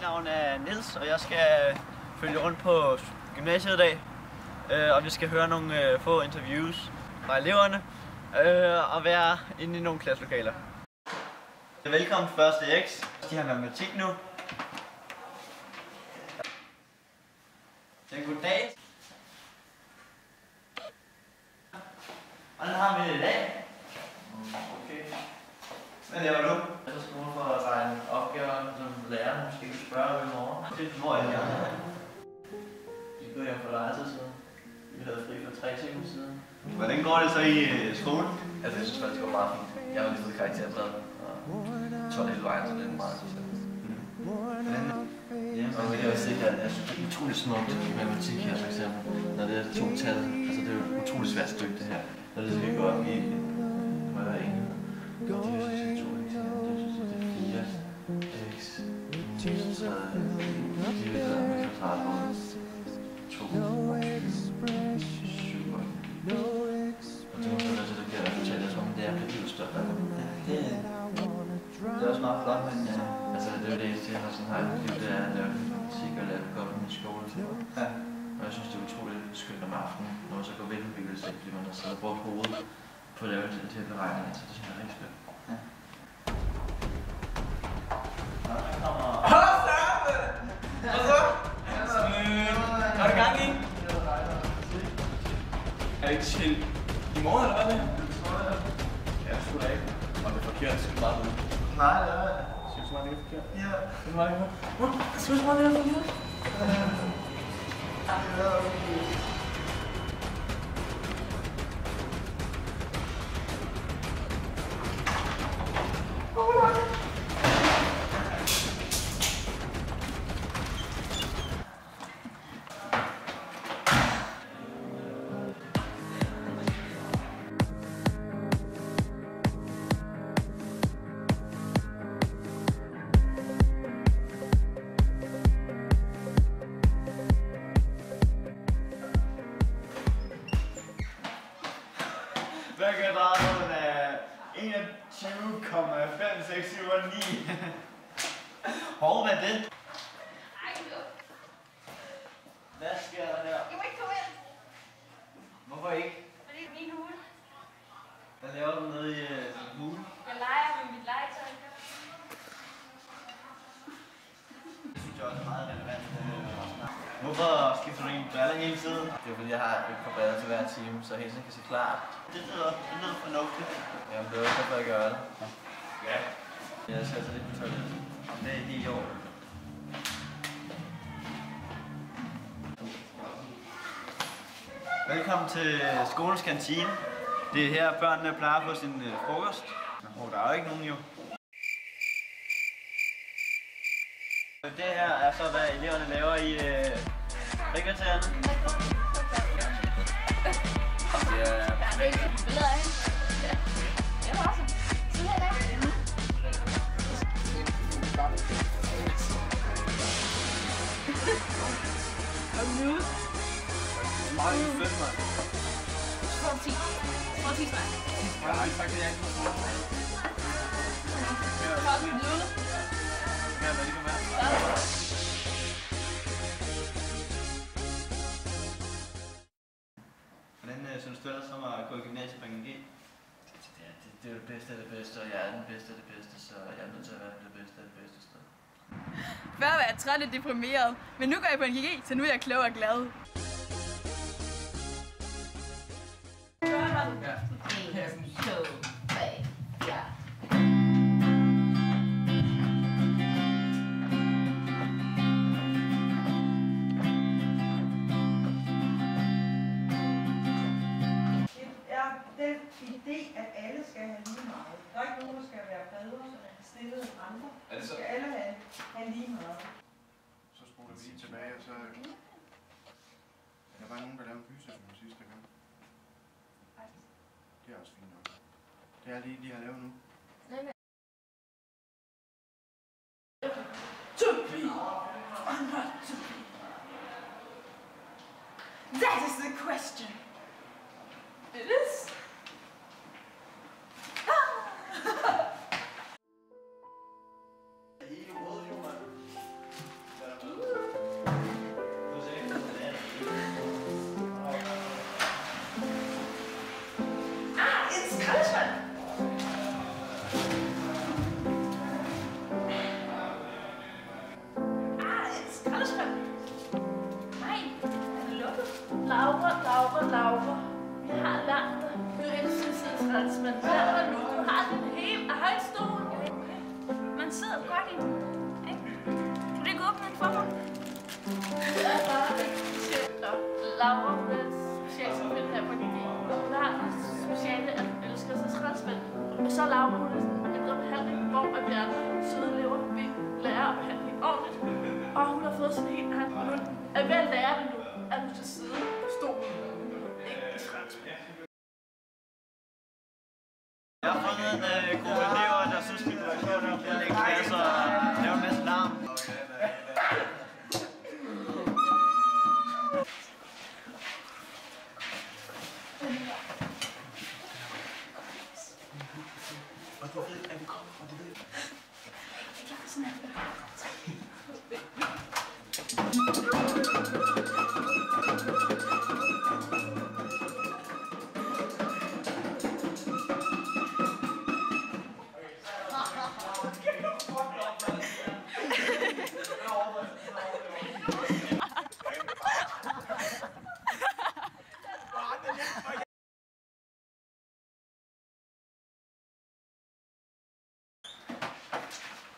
navn er Niels, og jeg skal følge rundt på gymnasiet i dag. Og vi skal høre nogle få interviews fra eleverne og være inde i nogle klasselokaler. Velkommen til første X. De har matematik nu. Goddag. Hvordan har vi det i dag? Okay. Hvad laver du? Jeg er på skole for at regne opgaver, som læreren måske kan spørge om i morgen. Hvor er det her? Vi går hjem for legetid siden. Vi havde fri for 3 timer siden. Hvordan går det så i skolen? Altså, jeg synes faktisk, det går meget fint. Jeg har lige fået karakterbladet og 12 hele vejen, så det er meget specielt. Ja, og jeg vil sige, at jeg synes, det er utroligt smukt i matematik her, for eksempel. Når det er 2 tal, altså det er jo et utroligt svært stykke, det her. Når det skal gå op i højere enhed. Det synes jeg er 2 x, det synes jeg er 4 x. Så de vil være med kvadrat på 2, 7, og det må være til, at det giver resultater, som det er blevet større. Det er også meget flot, men altså det er jo det eneste, jeg har sådan her i liv, det er at lave musik og lave godt i skole. Ja. Og jeg synes, det er utroligt skønt om aftenen, når man så går væk med bibliotek, fordi man har siddet og brugt hovedet på at lave de her beregninger, så det synes jeg er rigtig skønt. Ja. Hold da op! Hvad så? Har du gang i? Er det ikke til i morgen, eller hvad det er? Ja, sgu da ikke. Og det er forkert, det skal bare vide. Nej, det er det. Synes du meget, det er forkert? Ja. Det var ikke forkert. Synes du meget, det er forkert? Hvad kan drage af 21,5679? Hov, hvad er det? Hvad sker der her? Jeg må ikke komme ind, Hvorfor ikke? fordi det er min hule. Hvad laver du nede i hule? Jeg leger med mit legetøj. Det synes jeg også er meget relevant. Hvorfor skifter du egentlig briller hele tiden? Det er fordi, jeg har et par briller til hver time, så hele tiden kan se klart. Det lyder fornuftigt. Jamen, det er også derfor, jeg gør det. Ja. Jeg skal altså lidt på toilettet. Det er helt i år. Velkommen til skolens kantine. Det er her, børnene plejer at få sin frokost. Der er jo ikke nogen jo. Det her er så, hvad eleverne laver i frikvartererne. Det er Billeder af hende. Ja. Jeg var også. Sådan her der. Og nu. Meget i fedt, mand. 10. 10 snart. Nej, tak det er ikke. Fuck mit lude. Ja, hvad det kan være. Hvordan synes du ellers om at gå i gymnasiet på NG? Det er jo det bedste af det bedste, og jeg er den bedste af det bedste, så jeg er nødt til at være det bedste af det bedste sted. Før var jeg træt og deprimeret, men nu går jeg på en GG, så nu er jeg klog og glad. Den idé, at alle skal have lige meget. Der er ikke nogen, der skal være bedre stillet end andre. Er det så? Skal alle have lige meget. Så spoler vi lige tilbage, og så der var nogen, der lavede en fysesum sidste gang. Det er også fint nok. Det er lige, de har lavet nu. To be or not to be? That is the question. It is. Hele hovedet, jo, mand. for Laura. Jeg har lært dig. Du elsker skraldespand. Lær dig nu. Du har den hele højstolen. Man sidder godt i den. Kan du ikke åbne den for mig? Det er bare ikke specielt. Laura, hun er specielt som den her på GG. Hun har et speciale, at hun elsker skraldespand. Og så Laura, hun er sådan en ældre behandling, hvor at vi andre søde elever vil lære at behandle hende ordentligt. Og hun har fået sådan en helt hand. Hun er ved at lære det nu, at hun skal sidde på stolen. Ikke i skraldespand. Jeg har fundet en gruppe elever, der synes, det kunne være sjovt at lægge klasser og lave en masse larm. Og du ved, at vi kommer, og du ved.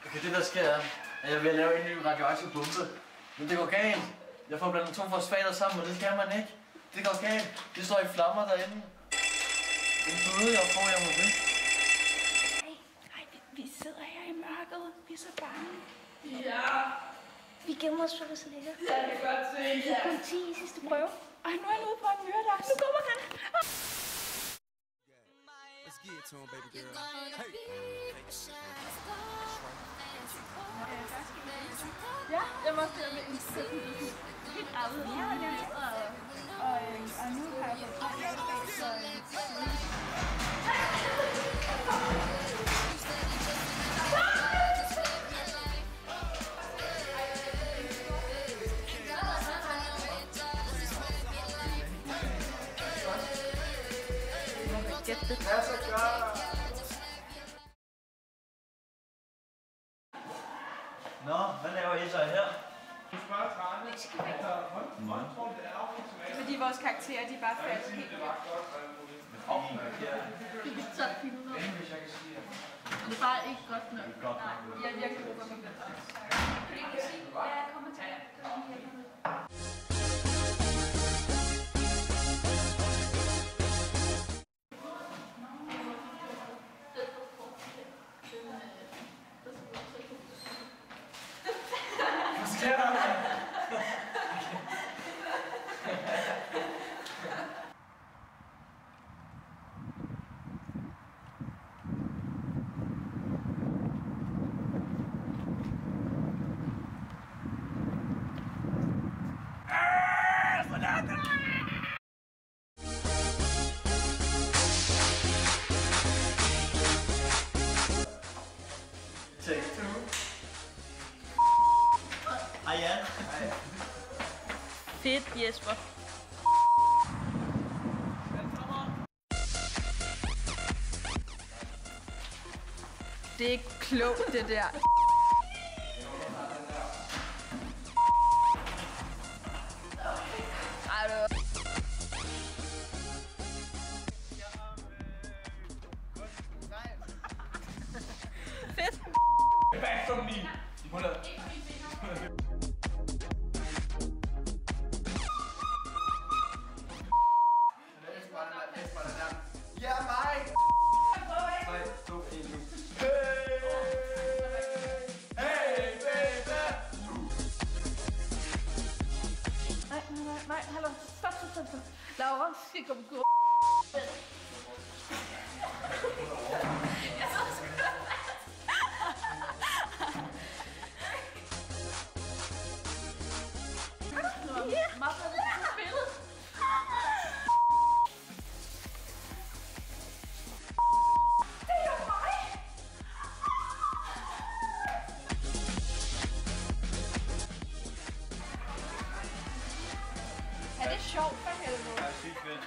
Okay, det der sker er, at jeg vil lave en ny radioaktiv bombe. Men det går galt. Jeg får blandet 2 fosfater sammen, og det skal man ikke. Det går galt. Det står i flammer derinde. En bøde, jeg får, jeg må ved. Ej, vi sidder her i mørket. Vi er så bange. Ja. Vi gemmer os for det så lækkert. Ja, det kan godt se. Vi er kun 10 i sidste prøve. Ej, nu er han ude på en myrder. Nu kommer han. Let's get it to him, baby girl. Hey. Ja, jeg var der med en helt anderledes. Og nu har jeg fået podcast, så... Get det. Nå, hvad laver I så her? Fordi vores karakterer, de bare faldt helt. Det er så fint ud. Det er bare ikke godt nok. Nej, jeg er virkelig god for mig. Kan du ikke sige, hvad jeg kommer til? Take 2. Hej Jan. Fedt, Jesper. Det er ikke klogt, det der. Ej, du... Fedt. Back from me. I må lade. Ja, mig! 3, 2, 1, nu. Nej, hallo. Stop. Laura skal komme gå. Jeg så sgu. Mapper, det er spillet. Det er jo mig! Er det sjovt for helvede? Det er sygt fedt.